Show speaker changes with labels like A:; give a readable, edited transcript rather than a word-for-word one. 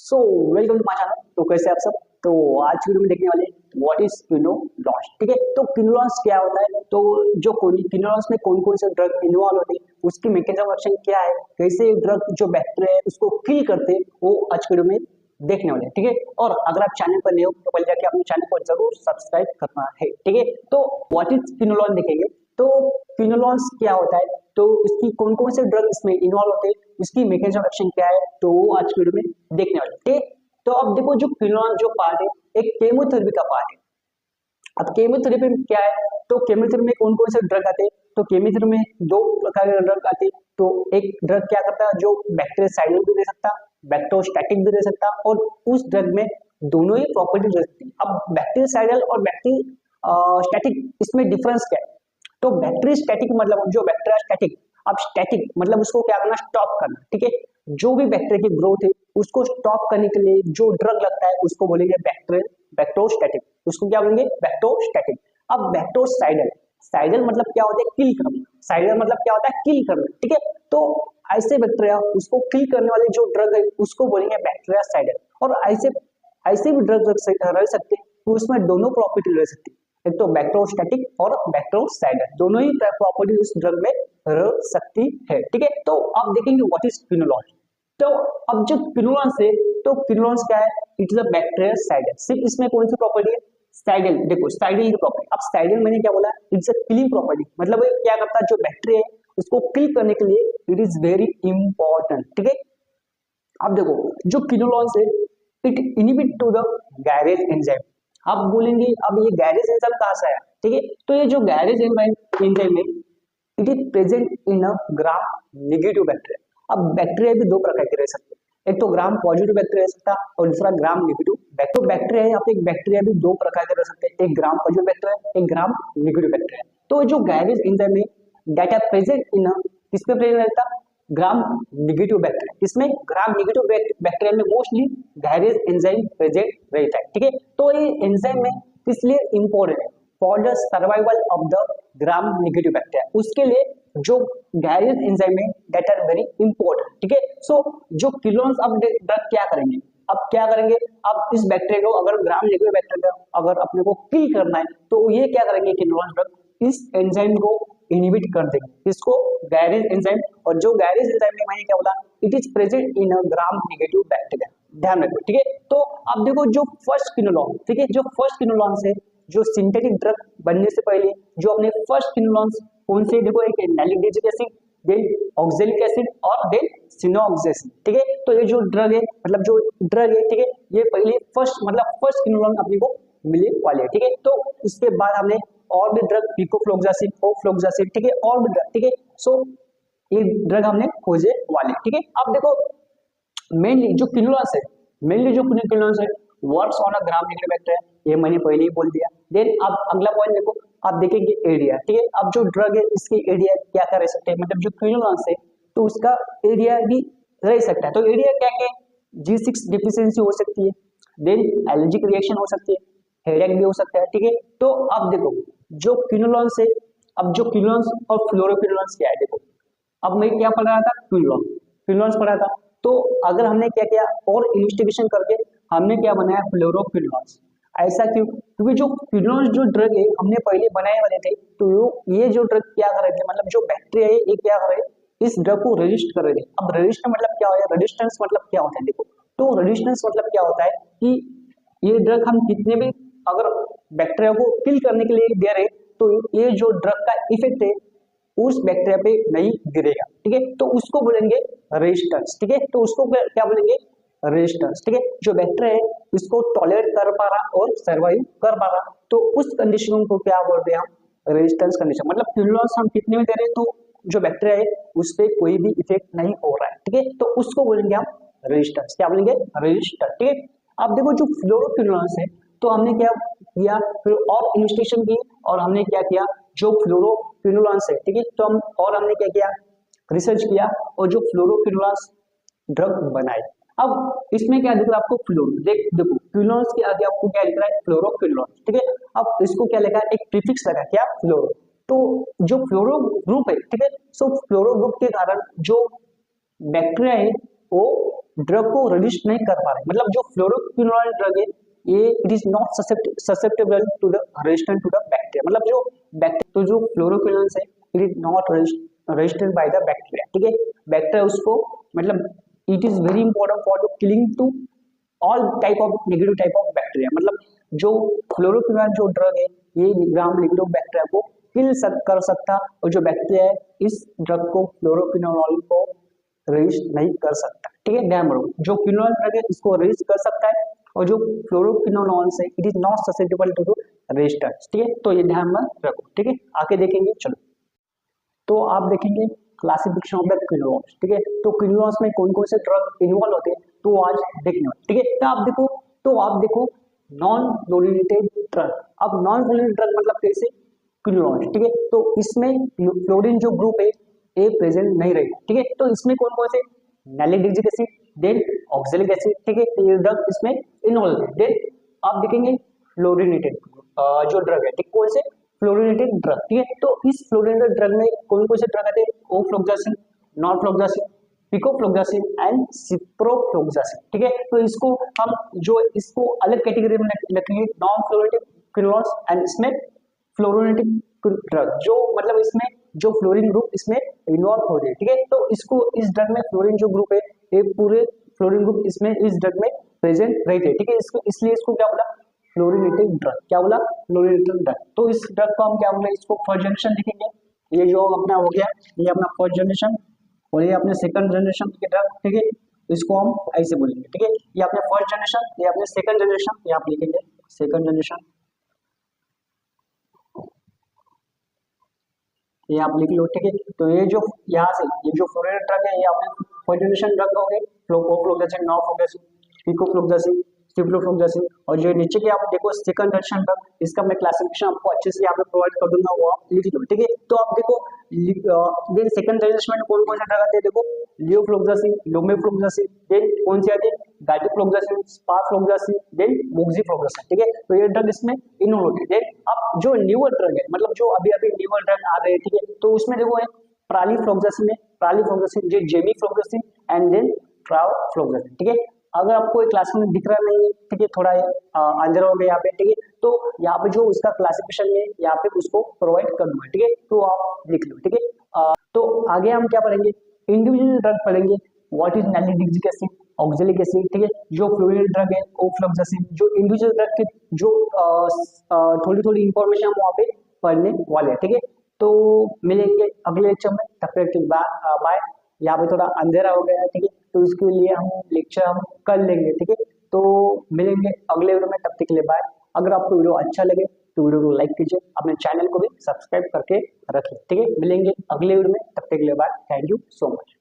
A: So welcome to my channel. तो कैसे आप सब। तो आज की वीडियो में देखने वाले व्हाट इज क्विनोलॉन्स। ठीक है, तो क्विनोलॉन्स क्या होता है, तो जो क्विनोलॉन्स में कौन कौन से ड्रग इन्वॉल्व होते हैं, उसकी मैकेनिज्म ऑफ एक्शन क्या है, कैसे ड्रग जो बैक्टीरिया है उसको किल करते हैं, वो आज की वीडियो में देखने वाले। ठीक है, और अगर आप चैनल पर नए हो तो पहले जाके अपने चैनल को जरूर सब्सक्राइब करना है। ठीक है, तो व्हाट इज क्विनोलॉन देखेंगे। तो क्विनोलॉन्स क्या होता है, तो इसकी कौन कौन से ड्रग इसमें इन्वॉल्व होते हैं, इसकी मैकेनिज्म ऑफ एक्शन क्या है, तो वो आज की वीडियो में देखने वाले। ठीक है, तो अब देखो जो क्विनोलॉन जो पार्ट है एक केमोथेरेपी का पार्ट है। अब केमोथेरेपी में क्या है, तो केमोथेरेपी में कौन कौन से ड्रग आते हैं, तो केमोथेरेपी में दो प्रकार के ड्रग आते हैं। तो एक ड्रग क्या करता है, जो बैक्टीरियासाइडल भी दे सकता, बैक्टोस्टैटिक भी दे सकता, और उस ड्रग में दोनों ही प्रॉपर्टी दे सकती है। अब बैक्टीरियासाइडल और बैक्टीरियास्टैटिक इसमें डिफरेंस क्या है, तो बैक्टीरियास्टैटिक मतलब जो बैक्टीरियास्टैटिक, अब स्टैटिक मतलब उसको क्या करना, स्टॉप करना। ठीक है, जो भी बैक्टीरिया की ग्रोथ है उसको स्टॉप करने के लिए जो ड्रग लगता है उसको बोलेंगे बैक्टोस्टैटिक, उसको क्या बोलेंगे, बैक्टोस्टैटिक। अब बैक्टोसाइडल, साइडल मतलब क्या होता है, किल करना, साइडल मतलब क्या होता है, किल करना। ठीक है, तो ऐसे बैक्टीरिया उसको किल करने वाले जो ड्रग है उसको बोलेंगे बैक्टीरियासाइडल। और ऐसे ऐसे भी ड्रग रह सकते हैं, तो उसमें दोनों प्रॉपर्टी रह सकती है, एक तो बैक्टोस्टैटिक और बैक्टोसाइडल, दोनों ही प्रॉपर्टी उस ड्रग में रह सकती है। ठीक है, तो आप देखेंगे व्हाट इज क्विनोलॉन। तो अब जो क्विनोलॉन्स है, तो क्विनोलॉन्स क्या है, इट इज अ बैक्टीरियासाइडल। सिर्फ इसमें कौन सी प्रॉपर्टी है, साइडल। देखो साइडल की प्रॉपर्टी, अब साइडल मैंने क्या बोला, इट्स अ किलिंग प्रॉपर्टी, मतलब ये क्या करता है, जो बैक्टीरिया है उसको किल करने के लिए इट इज वेरी इंपॉर्टेंट। ठीक है, अब देखो जो क्विनोलॉन्स है it inhibit to the gyrase enzyme. आप बोलेंगे अब ये गैरेज एंजाइम कहां से आया। ठीक है, तो ये जो गैरेज एंजाइम है it is present in a gram negative bacteria. अब बैक्टीरिया भी दो प्रकार के रह सकते हैं, एक तो ग्राम पॉजिटिव बैक्टीरिया रह सकता है और दूसरा ग्राम नेगेटिव। तो बैक्टीरिया है, यहाँ पे एक बैक्टीरिया भी दो प्रकार के रह सकते हैं, एक ग्राम पॉजिटिव बैक्टीरिया, एक ग्राम नेगेटिव बैक्टीरिया। तो जो गैरेज एंजाइम है दैट आर प्रेजेंट इन किसमें प्रेजेंट रहता, ग्राम नेगेटिव बैक्टीरिया। इसमें ग्राम नेगेटिव बैक्टीरिया में मोस्टली गैरेज एंजाइम प्रेजेंट रहता है। ठीक है, तो ये एंजाइम में इसलिए इंपॉर्टेंट है for the survival of the gram negative bacteria, उसके लिए जो गैरेज एंजाइम है दैट आर वेरी इंपॉर्टेंट। ठीक है, सो जो क्विनोलॉन्स अब ड्रग क्या करेंगे, अब क्या करेंगे, अब इस बैक्टीरिया को अगर ग्राम नेगेटिव बैक्टीरिया अगर अपने को किल करना है तो ये क्या करेंगे, क्विनोलॉन्स ड्रग इस एंजाइम को इनहिबिट कर देंगे, इसको गैरेज एंजाइम। और जो गैरेज एंजाइम में मैंने क्या बोला, it is present in a gram negative bacteria, ध्यान रखो। ठीक है, तो अब देखो जो फर्स्ट क्विनोलॉन, ठीक है, जो फर्स्ट क्विनोलॉन है, जो सिंथेटिक ड्रग बनने से पहले जो अपने फर्स्ट क्विनोलॉन्स कौन से, देखो एक नैलिक एसिड, देन ऑक्सैलिक एसिड और देन सिनोऑक्सेसिन। ठीक है, तो ये जो ड्रग है मतलब जो ड्रग है, ठीक है, ये पहले फर्स्ट मतलब फर्स्ट क्विनोलॉन अपने को मिले वाले है। ठीक है, तो इसके बाद हमने और भी ड्रग पिकोफ्लोक्सासिन, ओफ्लोक्सासिन, ठीक है, और भी ड्रग, ठीक है, सो ये ड्रग हमने खोजे वाले। ठीक है, अब देखो मेनली जो क्विनोलॉन्स है, मेनली जो क्विनोलॉन्स है works on a gram negative bacteria, ये मैंने पहले ही बोल दिया। देन अब अगला पॉइंट देखो, आप देखेंगे एरिया। ठीक है, अब जो ड्रग है इसकी एरिया क्या क्या रह सकते हैं, मतलब जो क्विनोलॉन्स है तो उसका एरिया भी रह सकता है। तो एरिया क्या क्या, G6 डिफिशियंसी हो सकती है, देन एलर्जिक रिएक्शन हो सकती है, हेडेक भी हो सकता है। ठीक है, तो अब देखो जो क्विनोलॉन्स है, अब जो क्विनोलॉन्स और फ्लोरोक्विनोलॉन्स क्या है, देखो अब मैं क्या पढ़ रहा था, क्विनोलॉन्स पढ़ा था, तो अगर हमने क्या किया और इन्वेस्टिगेशन करके हमने क्या बनाया, फ्लोरोक्विनोलॉन्स। ऐसा क्यों, क्योंकि जो क्विनोलॉन्स जो ड्रग है हमने पहले बनाए वाले थे, तो ये जो ड्रग क्या कर रहे थे, मतलब जो बैक्टीरिया है ये क्या कर रहे हैं, इस ड्रग को रेजिस्ट कर रहे थे। अब रेजिस्ट मतलब क्या होता है, रेजिस्टेंस मतलब क्या होता है, देखो तो रेजिस्टेंस मतलब क्या होता है कि ये ड्रग हम कितने भी अगर बैक्टीरिया को किल करने के लिए दे रहे तो ये जो ड्रग का इफेक्ट है उस बैक्टीरिया पे नहीं गिरेगा। ठीक है, तो उसको बोलेंगे रेजिस्टेंस। ठीक है, तो उसको क्या बोलेंगे, रेजिस्टेंस। ठीक है, जो बैक्टीरिया है इसको टॉलरेट कर पा रहा और सर्वाइव कर पा रहा, तो उस कंडीशन को क्या बोलते हैं हम, रेजिस्टेंस कंडीशन। मतलब क्विनोलॉन्स हम कितने में दे रहे हैं तो जो बैक्टीरिया है उस पर कोई भी इफेक्ट नहीं हो रहा है। ठीक है, तो उसको बोलेंगे हम रेजिस्टेंस, क्या बोलेंगे, रेजिस्टेंस। ठीक है, अब देखो जो फ्लोरोक्विनोलॉन्स है, तो हमने क्या किया, फिर और इन्वेस्टिगेशन की और हमने क्या किया, जो फ्लोरोक्विनोलॉन्स है, ठीक है, तो हमने क्या किया, रिसर्च किया और जो फ्लोरोक्विनोलॉन्स ड्रग बनाए। अब इसमें क्या दिख रहा है आपको, फ्लोरो, देखो क्विनोलॉन्स के आगे आपको क्या दिख रहा है, फ्लोरोक्विनोलॉन्स। ठीक है, अब इसको क्या लिखा है, एक प्रीफिक्स लगा, क्या, फ्लोरो। तो जो फ्लोरो ग्रुप है, ठीक है, सो फ्लोरो ग्रुप के कारण जो बैक्टीरिया है वो ड्रग को रजिस्ट नहीं कर पा रहे, मतलब जो फ्लोरोक्विनोल ड्रग है ये it is not susceptible to the resistant to the bacteria, मतलब जो बैक्टीरिया तो जो फ्लोरोक्विनोल है it is not resistant by the bacteria, ठीक है। बैक्टीरिया उसको मतलब it is very important for the killing to all type of negative type of bacteria, मतलब जो फ्लोरोक्विनोल जो ड्रग है ये ग्राम नेगेटिव बैक्टीरिया को किल कर सकता, और जो बैक्टीरिया है इस ड्रग को फ्लोरोक्विनोल को रेजिस्ट नहीं कर सकता, ठीक है। ध्यान रखो जो क्विनोल ड्रग है इसको रेजिस्ट कर सकता है, और जो फ्लोरोक्विनोल से it is not susceptible to resistance, ठीक है। तो ये ध्यान में रखो, ठीक है। आगे देखेंगे, चलो तो आप देखेंगे क्लासिफिकेशन ऑफ द क्विनोल्स, ठीक है। तो क्विनोल्स में कौन कौन से ड्रग इन्वॉल्व होते हैं तो आज देखने वाले, ठीक है। तो आप देखो नॉन फ्लोरिनेटेड ड्रग, अब नॉन फ्लोरिनेटेड ड्रग मतलब कैसे क्विनोल्स, ठीक है। तो इसमें फ्लोरीन जो ग्रुप है ये प्रेजेंट नहीं रहेगा, ठीक है। तो इसमें कौन कौन से नैलिडिक्सिक एसिड, देन ऑक्सैलिक एसिड, ठीक है। तो ये ड्रग इसमें इन्वॉल्व है। देन आप देखेंगे फ्लोरिनेटेड जो ड्रग है, ठीक, कौन से फ्लोरिनेटेड ड्रग, ठीक है। तो इस फ्लोरिनेटेड ड्रग में कौन कौन से ड्रग आते हैं, ओफ्लोक्सासिन, नॉरफ्लोक्सासिन, पिकोफ्लोक्सासिन एंड सिप्रोफ्लोक्सासिन, ठीक है। तो इसको हम जो इसको अलग कैटेगरी में रखेंगे नॉन फ्लोरिनेटेड क्विनोल्स एंड इसमें फ्लोरिनेटेड ड्रग, जो मतलब इसमें जो फ्लोरीन ग्रुप इसमें इन्वॉल्व हो रही है, ठीक है। तो इसको इस ड्रग में फ्लोरीन जो ग्रुप है ये पूरे फ्लोरीन ग्रुप इसमें इस ड्रग में प्रेजेंट रहते हैं, ठीक है। इसको इसलिए इसको क्या बोला फ्लोरिनेटेड ड्रग, क्या बोला फ्लोरिनेटेड ड्रग। तो इस ड्रग को हम क्या बोले, इसको फर्स्ट जनरेशन लिखेंगे, ये जो अपना हो गया ये अपना फर्स्ट जनरेशन, और ये अपने सेकंड जनरेशन के ड्रग, ठीक है। इसको हम ऐसे बोलेंगे, ठीक है। ये अपने फर्स्ट जनरेशन, ये अपने सेकंड जनरेशन, ये आप लिखेंगे सेकंड जनरेशन, ये आप लिख लो, ठीक है। तो ये जो यहाँ से ये जो फ्लोरिनेटेड ड्रग है ये अपने फर्स्ट जनरेशन ड्रग हो गए, ओफ्लोक्सासिन, नॉरफ्लोक्सासिन, पिकोफ्लोक्सासिन, सिप्रोफ्लोक्सासिन, और जो नीचे के आप देखो सेकंड जनरेशन ड्रग, इसका मैं क्लासिफिकेशन आपको अच्छे से यहाँ पे प्रोवाइड कर दूंगा, वो आप लिख लो, ठीक है। तो आप देखो देन सेकंड जनरेशन में कौन कौन से ड्रग आते हैं, देखो लियोफ्लोक्सासिन, लोमेफ्लोक्सासिन, देन कौन से आते हैं गाइडोफ्लोक्सासिन, स्पारफ्लोक्सासिन, देन मोक्सीफ्लोक्सासिन, ठीक है। तो ये ड्रग इसमें इन्वॉल्व होते हैं। देन अब जो न्यूअर ड्रग है, मतलब जो अभी अभी न्यूअर ड्रग आ रहे हैं, ठीक है। तो उसमें देखो है प्रालिफ्लोक्सासिन है, प्रालिफ्लोक्सासिन, जो जेमिफ्लोक्सासिन एंड देन ट्रावफ्लोक्सासिन, ठीक है। अगर आपको एक क्लास में दिख रहा नहीं है, ठीक है, थोड़ा अंदर हो गया यहाँ पे, ठीक है। तो यहाँ पे जो उसका क्लासिफिकेशन है यहाँ पे उसको प्रोवाइड कर दूंगा, ठीक है। तो आप लिख लो, ठीक है। तो आगे हम क्या पढ़ेंगे, इंडिविजुअल ड्रग पढ़ेंगे, what is nalidixic acid, oxalic acid, ठीक है। जो फ्लोरिनेटेड ड्रग है ओफ्लोक्सासिन, जो इंडिविजुअल ड्रग के जो थोड़ी थोड़ी इंफॉर्मेशन हम वहाँ पे पढ़ने वाले हैं, ठीक है। तो मिलेंगे अगले लेक्चर में, तब तक के बाय। यहाँ पे थोड़ा अंधेरा हो गया है, ठीक है। तो इसके लिए हम लेक्चर हम कर लेंगे, ठीक है। तो मिलेंगे अगले वीडियो में, तब तक के लिए बाय। अगर आपको वीडियो अच्छा लगे तो वीडियो को लाइक कीजिए, अपने चैनल को भी सब्सक्राइब करके रखिए, ठीक है। मिलेंगे अगले वीडियो में, तब तक के लिए bye. Thank you so much.